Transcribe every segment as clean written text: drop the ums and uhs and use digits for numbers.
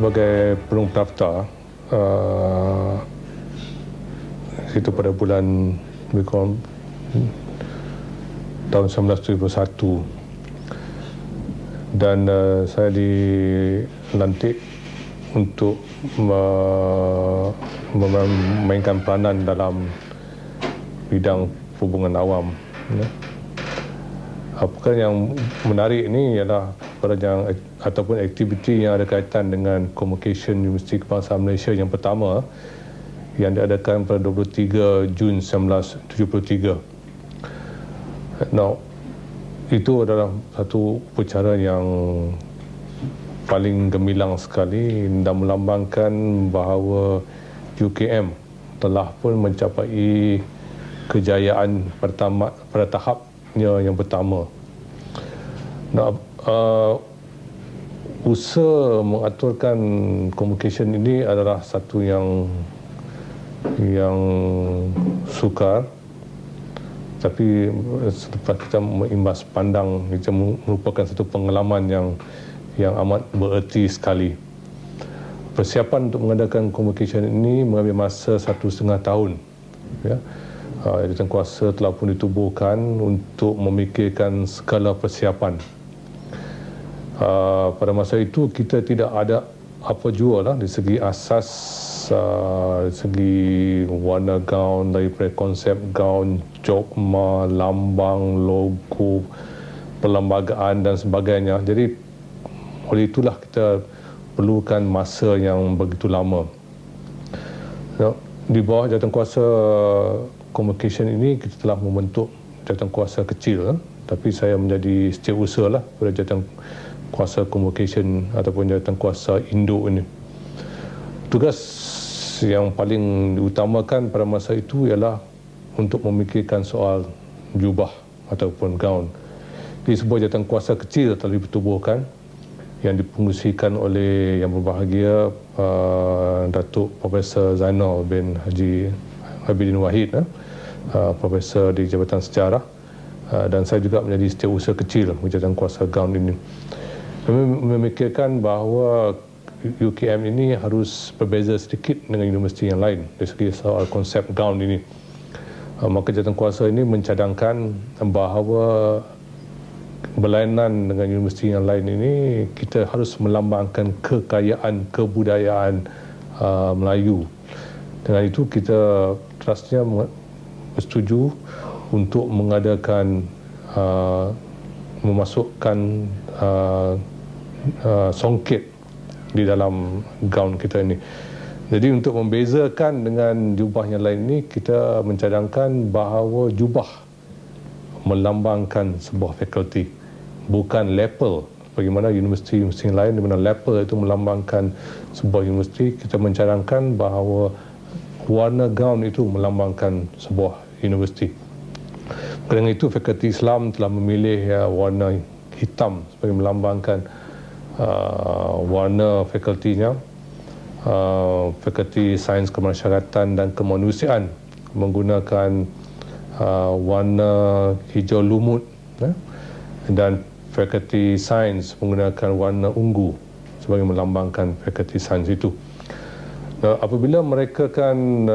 sebagai penulis daftar itu pada bulan tahun 1971, dan saya dilantik untuk memainkan peranan dalam bidang hubungan awam. Apakah yang menarik ini ialah perancangan ataupun aktiviti yang ada kaitan dengan Convocation Universiti Kebangsaan Malaysia yang pertama yang diadakan pada 23 Jun 1973. Now, itu adalah satu upacara yang paling gemilang sekali dan melambangkan bahawa UKM telah pun mencapai kejayaan pada tahapnya yang pertama. Nah, usaha mengaturkan convocation ini adalah satu yang sukar, tapi selepas kita mengimbas pandang, itu merupakan satu pengalaman yang amat bererti sekali. Persiapan untuk mengadakan convocation ini mengambil masa 1,5 tahun. Ya. Jawatankuasa telah pun ditubuhkan untuk memikirkan segala persiapan. Pada masa itu kita tidak ada apa jua lah dari segi asas, dari segi warna gaun, daripada konsep gaun, jokma, lambang, logo, perlembagaan dan sebagainya. Jadi oleh itulah kita perlukan masa yang begitu lama. Di bawah jawatankuasa convocation ini kita telah membentuk jawatankuasa kecil, tapi saya menjadi setiausaha lah pada jawatankuasa convocation ataupun jawatankuasa induk ini. Tugas yang paling diutamakan pada masa itu ialah untuk memikirkan soal jubah ataupun gaun. Di sebuah jawatankuasa kecil telah dipertubuhkan yang dipengerusikan oleh Yang Berbahagia Datuk Profesor Zainal bin Haji Abidin Wahid, Profesor di Jabatan Sejarah, dan saya juga menjadi setiausaha kecil jawatankuasa gaun ini. Kami memikirkan bahawa UKM ini harus berbeza sedikit dengan universiti yang lain dari segi soal konsep gaun ini. Maka jawatankuasa ini mencadangkan bahawa berlainan dengan universiti yang lain ini, kita harus melambangkan kekayaan kebudayaan Melayu. Dengan itu kita trustnya bersetuju untuk mengadakan memasukkan songket di dalam gaun kita ini. Jadi untuk membezakan dengan jubah yang lain ini, kita mencadangkan bahawa jubah melambangkan sebuah fakulti, bukan lapel. Bagaimana universiti-universiti lain di mana lapel itu melambangkan sebuah universiti, kita mencadangkan bahawa warna gaun itu melambangkan sebuah universiti. Kerana itu fakulti Islam telah memilih warna hitam sebagai melambangkan warna fakultinya. Fakulti Sains Kemasyarakatan dan Kemanusiaan menggunakan warna hijau lumut, dan Fakulti Sains menggunakan warna ungu sebagai melambangkan Fakulti Sains itu. Apabila mereka kan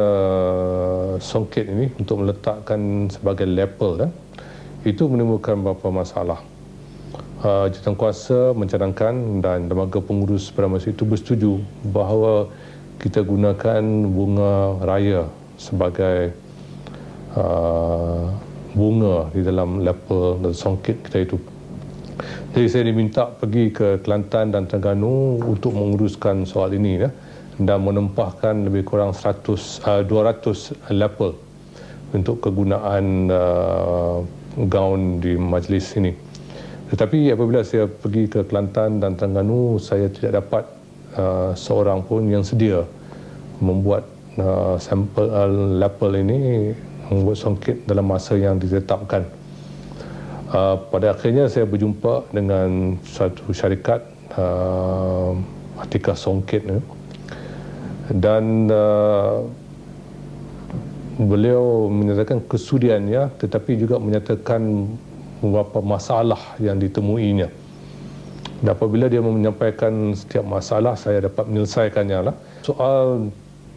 songket ini untuk meletakkan sebagai label, itu menimbulkan beberapa masalah. Jawatankuasa mencadangkan dan lembaga pengurus pada masa itu bersetuju bahawa kita gunakan bunga raya sebagai bunga di dalam lapel dan songket kita itu. Jadi saya diminta pergi ke Kelantan dan Terengganu untuk menguruskan soal ini, dan menempahkan lebih kurang 200 lapel untuk kegunaan gaun di majlis ini. Tetapi apabila saya pergi ke Kelantan dan Terengganu, saya tidak dapat seorang pun yang sedia membuat sampel lapel ini, membuat songket dalam masa yang ditetapkan. Pada akhirnya saya berjumpa dengan satu syarikat Atika Songket, dan beliau menyatakan kesudiannya, tetapi juga menyatakan beberapa masalah yang ditemuinya. Dan apabila dia menyampaikan setiap masalah, saya dapat menyelesaikannya lah. Soal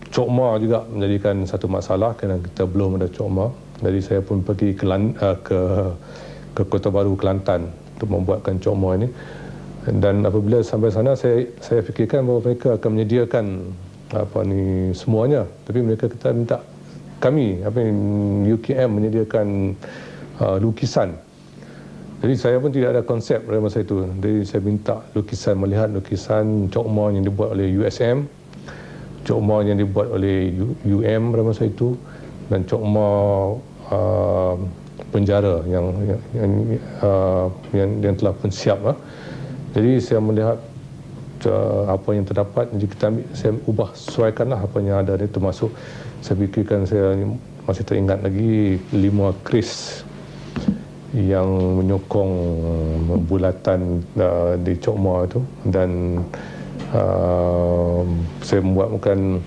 Cok Ma juga menjadikan satu masalah kerana kita belum ada Cok Ma. Jadi saya pun pergi ke Kota Baru, Kelantan untuk membuatkan Cok Ma ini. Dan apabila sampai sana, saya fikirkan bahawa mereka akan menyediakan semuanya. Tapi mereka kata minta kami, UKM menyediakan lukisan. Jadi saya pun tidak ada konsep pada masa itu. Jadi saya minta melihat lukisan Cok Ma yang dibuat oleh USM, Cok Ma yang dibuat oleh UM pada masa itu, dan Cok Ma penjara yang telah pun siap. Jadi saya melihat apa yang terdapat, jadi saya ubah, sesuaikanlah apa yang ada ni, termasuk saya fikirkan, saya masih teringat lagi 5 kris yang menyokong bulatan di Cok Ma itu, dan saya membuatkan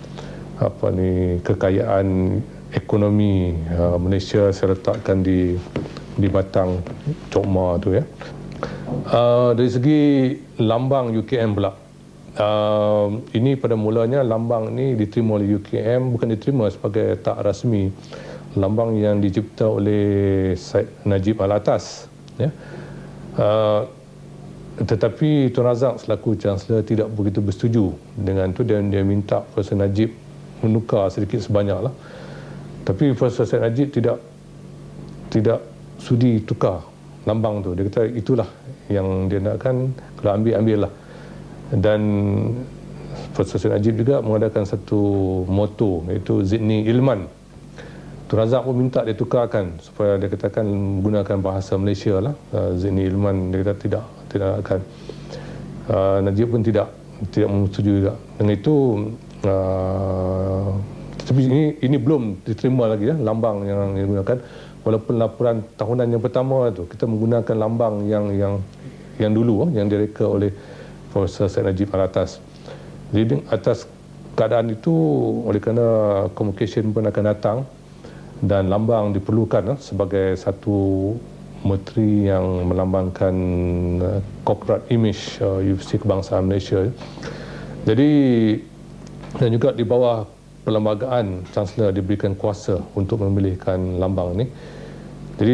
kekayaan ekonomi Malaysia saya letakkan di batang Cok Ma itu ya. Dari segi lambang UKM pula, ini pada mulanya lambang ini diterima oleh UKM, bukan diterima sebagai tak rasmi, lambang yang dicipta oleh Syed Najib Alatas ya. Tetapi Tun Razak selaku Chancellor tidak begitu bersetuju dengan itu, dan dia minta Profesor Najib menukar sedikit sebanyak lah. Tapi Profesor Syed Najib tidak sudi tukar lambang tu. Dia kata itulah yang dia nakkan, kalau ambil lah. Dan Profesor Syed Najib juga mengadakan satu moto, iaitu Zidni Ilman. Tun Razak pun minta dia tukarkan supaya dia katakan menggunakan bahasa Malaysia lah, Zidni Ilman. Dia kata tidak akan. Najib pun tidak menyetujui juga dengan itu. Tapi ini belum diterima lagi ya, lambang yang digunakan. Walaupun laporan tahunan yang pertama itu kita menggunakan lambang yang dulu yang direka oleh Profesor Syed Najib Alatas. Jadi atas keadaan itu, oleh kerana communication pun akan datang dan lambang diperlukan sebagai satu menteri yang melambangkan corporate image Universiti Kebangsaan Malaysia. Jadi, dan juga di bawah perlembagaan Chancellor diberikan kuasa untuk memilihkan lambang ini. Jadi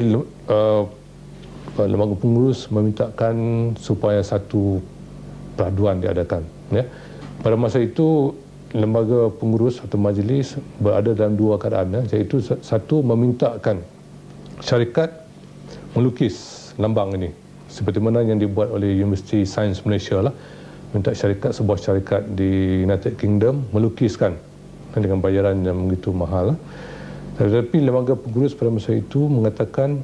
lembaga pengurus memintakan supaya satu peraduan diadakan ya. Pada masa itu lembaga pengurus atau majlis berada dalam dua keadaan, iaitu satu, memintakan syarikat melukis lambang ini seperti mana yang dibuat oleh Universiti Sains Malaysia lah, minta sebuah syarikat di United Kingdom melukiskan dengan bayaran yang begitu mahal lah. Tetapi lembaga pengurus pada masa itu mengatakan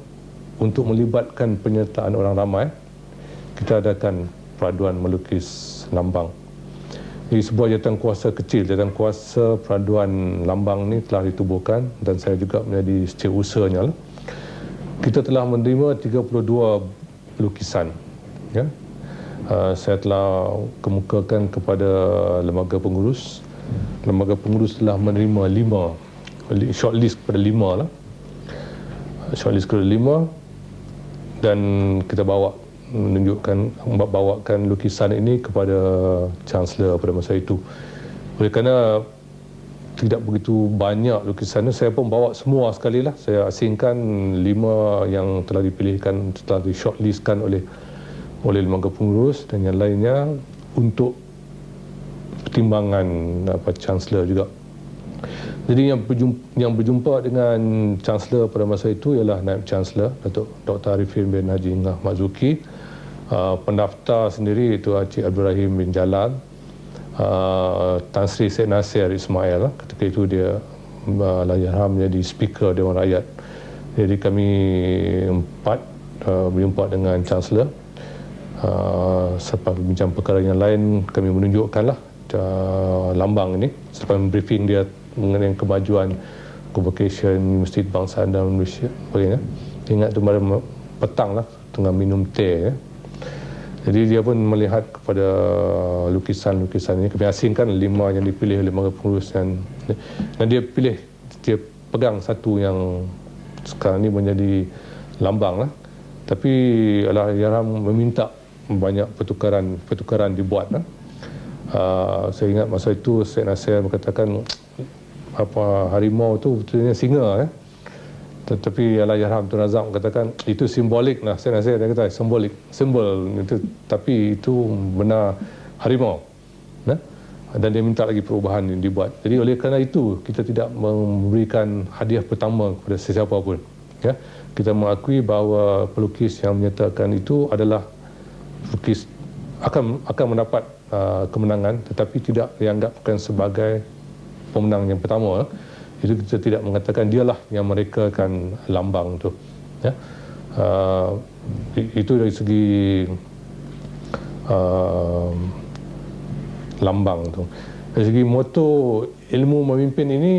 untuk melibatkan penyertaan orang ramai, kita adakan peraduan melukis lambang. Jadi sebuah jawatan kuasa kecil, jawatan kuasa peraduan lambang ni telah ditubuhkan dan saya juga menjadi setiausahanya lah. Kita telah menerima 32 lukisan ya. Saya telah kemukakan kepada lembaga pengurus. Lembaga pengurus telah menerima 5, shortlist kepada 5 lah. Shortlist kepada 5 dan kita bawakan lukisan ini kepada Chancellor pada masa itu. Oleh kerana tidak begitu banyak lukisan itu, saya pun bawa semua sekali lah. Saya asingkan 5 yang telah dipilihkan, telah di shortlistkan oleh lembaga pengurus, dan yang lainnya untuk pertimbangan Chancellor juga. Jadi yang berjumpa dengan Chancellor pada masa itu ialah Naib Chancellor Datuk Dr. Arifin bin Haji Ahmad Zuki, pendaftar sendiri itu Encik Abdul Rahim bin Jalal, Tan Sri Syed Nasir Ismail. Ketika itu dia Allahyarham menjadi speaker Dewan Rakyat. Jadi kami 4 berjumpa dengan Chancellor. Selepas berbincang perkara yang lain, kami menunjukkanlah lambang ini selepas briefing dia mengenai kemajuan convocation Universiti Kebangsaan dan Malaysia sebagainya. Ingat tu pada petang lah, tengah minum teh ya. Jadi dia pun melihat kepada lukisan-lukisan ini. Kami asingkan 5 yang dipilih oleh lembaga pengurus dan dia pegang satu yang sekarang ini menjadi lambang lah. Tapi Allahyarham meminta banyak pertukaran dibuat. Saya ingat masa itu Syed Nasir berkatakan harimau tu betulnya singa. Tetapi Allahyarham Tun Razak katakan itu simbolik lah. Syed Nasir dia kata simbol itu, tapi itu benar harimau. Dan dia minta lagi perubahan yang dibuat. Jadi oleh kerana itu kita tidak memberikan hadiah pertama kepada sesiapa pun. Kita mengakui bahawa pelukis yang menyertakan itu adalah pelukis akan mendapat kemenangan, tetapi tidak dianggapkan sebagai pemenang yang pertama. Itu kita tidak mengatakan dialah yang merekakan lambang tu. Itu dari segi lambang tu. Dari segi moto ilmu memimpin ini,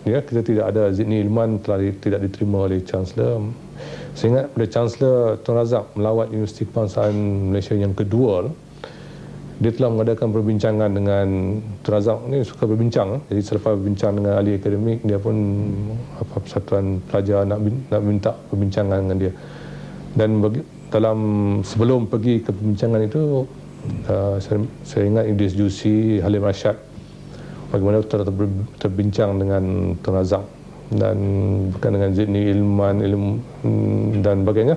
kita tidak ada Zidni Ilman tidak diterima oleh Chancellor. Saya ingat pada Chancellor Tun Razak melawat Universiti Kebangsaan Malaysia yang kedua, dia telah mengadakan perbincangan dengan Tun Razak ni suka berbincang. Jadi selepas berbincang dengan ahli akademik, dia pun persatuan pelajar nak minta perbincangan dengan dia. Dan sebelum pergi ke perbincangan itu, saya ingat Idris Jusi, Halim Rashad bagaimana terbincang dengan Tun Razak dan bukan dengan Zidni Ilman dan sebagainya.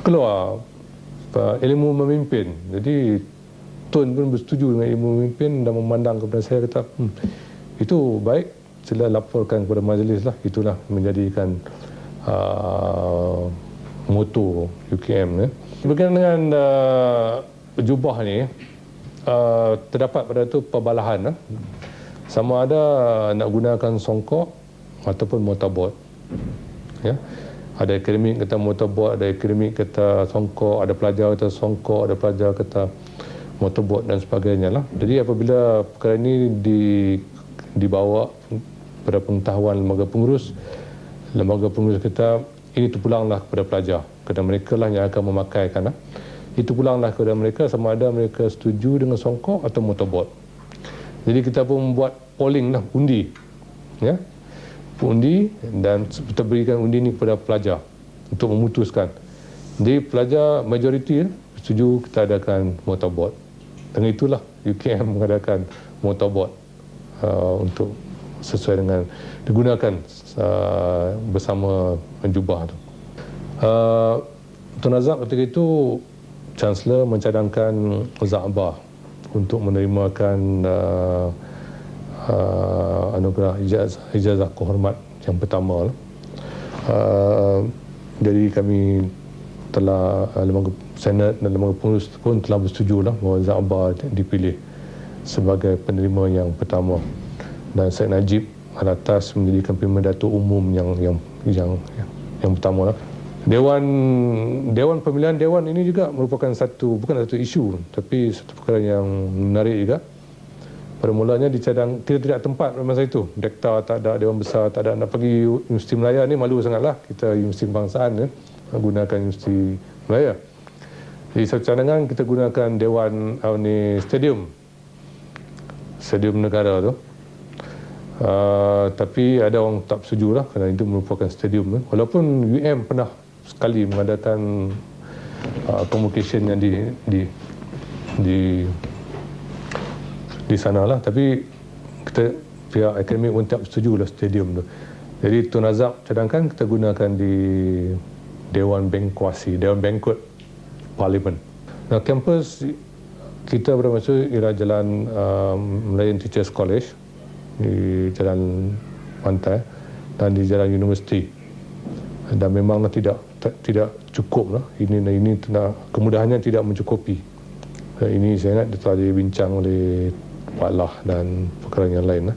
Keluar ilmu memimpin. Jadi Tun pun bersetuju dengan ilmu memimpin dan memandang kepada saya, kata itu baik, sila laporkan kepada majlis lah. Itulah menjadikan moto UKM. Berkaitan dengan jubah ni, terdapat pada tu perbalahan. Sama ada nak gunakan songkok ataupun mortarboard. Ada akademik kata mortarboard, ada akademik kata songkok, ada pelajar kata songkok, ada pelajar kata mortarboard dan sebagainya lah. Jadi apabila perkara ini dibawa pada pengetahuan lembaga pengurus kata ini terpulanglah kepada pelajar, kerana mereka lah yang akan memakaikan. Itu pulanglah kepada mereka sama ada mereka setuju dengan songkok atau mortarboard. Jadi kita pun membuat polling lah, undi. Undi, dan kita berikan undi ini kepada pelajar untuk memutuskan. Jadi pelajar majoriti setuju kita adakan mortarboard. Dan itulah UKM mengadakan mortarboard untuk sesuai dengan digunakan bersama jubah tu. Tun Razak ketika itu Chancellor mencadangkan Za'bah untuk menerimakan anugerah ijazah kehormat yang pertama. Jadi kami telah lembaga Senat dan lembaga pengurus pun telah bersetuju bahawa Za'bah dipilih sebagai penerima yang pertama, dan Syed Najib Alatas menjadikan Pimpinan Datuk Umum yang pertama. Dewan pemilihan dewan ini juga merupakan bukan satu isu, tapi satu perkara yang menarik juga. Pada mulanya kita tidak tempat pada masa itu. Dekta tak ada, Dewan Besar tak ada. Nak pergi Universiti Melaya ni malu sangatlah. Kita Universiti Kebangsaan gunakan Universiti Melaya. Jadi satu cadangan kita gunakan Dewan Stadium Negara tu. Tapi ada orang tak bersetuju lah kerana itu merupakan stadium. Walaupun UM pernah sekali mengadakan convocation yang di sana lah, tapi pihak akademik pun tak bersetuju lah stadium tu. Jadi Tun Razak cadangkan kita gunakan di Dewan Bengkuasi, Dewan Banquet Parlimen. Nah, kampus kita pada masa ialah Jalan Melayan Teachers College di Jalan Pantai dan di Jalan Universiti. Dan memanglah tidak cukup lah. Ini kemudahannya tidak mencukupi. Ini saya ingat telah dibincang oleh Pak Lah dan perkara yang lain.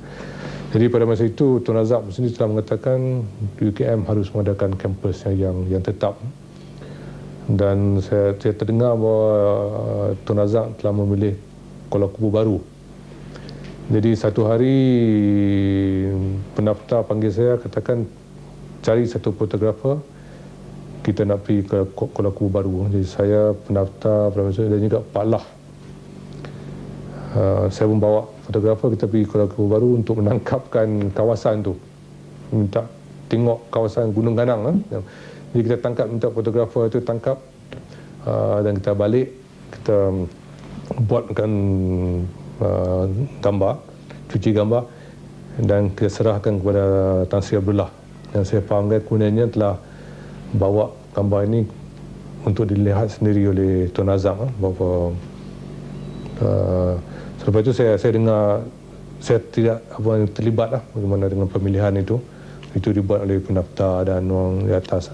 Jadi pada masa itu Tun Razak sendiri telah mengatakan UKM harus mengadakan kampus yang tetap. Dan saya terdengar bahawa Tun Razak telah memilih Kuala Kubu baru. Jadi satu hari pendaftar panggil saya, katakan cari satu fotografer, kita nak pergi ke Kuala Kubu baru. Jadi saya pendaftar pada masa itu dan juga Pak Lah. Saya membawa fotografer, kita pergi Kuala Kubu baru untuk menangkapkan kawasan tu. Minta tengok kawasan Gunung Ganang. Jadi kita tangkap, minta fotografer itu tangkap dan kita balik, kita buatkan gambar, cuci gambar dan kita serahkan kepada Tan Sri Abdullah. Dan saya fahamkan kemudiannya telah bawa gambar ini untuk dilihat sendiri oleh Tuan Azam. Bahawa selepas itu saya dengar, saya tidak terlibat lah bagaimana dengan pemilihan itu dibuat oleh pendaftar dan orang di atas.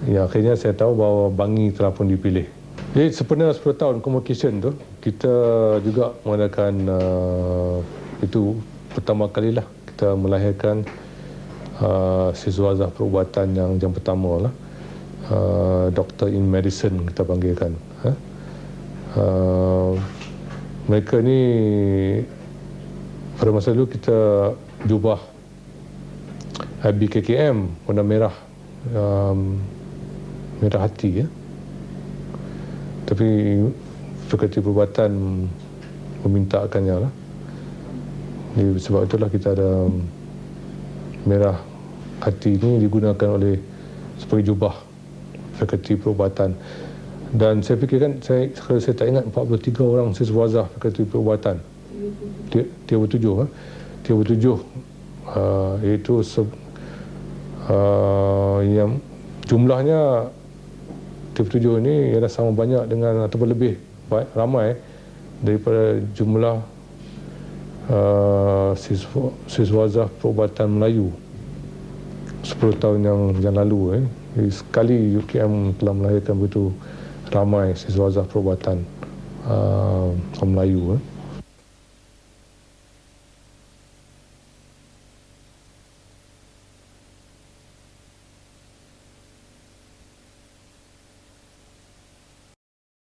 Ya, akhirnya saya tahu bahawa Bangi telah pun dipilih. Jadi sempena 10 tahun convocation tu, kita juga mengadakan itu pertama kalilah kita melahirkan siswazah perubatan yang pertama lah, Doctor in Medicine kita panggilkan. Mereka ni pada masa dulu kita jubah IBKKM warna merah, merah hati ya. Tapi Fakulti Perubatan memintakannya lah. Jadi sebab itulah kita ada merah hati ini digunakan oleh sebagai jubah Fakulti Perubatan. Dan saya fikirkan, kalau saya tak ingat 43 orang siswazah Fakulti Perubatan. 37 iaitu yang jumlahnya 37 ini ialah sama banyak dengan ataupun lebih ramai daripada jumlah siswazah perubatan Melayu 10 tahun yang lalu. Jadi sekali UKM telah melahirkan begitu ramai siswazah perubatan Melayu.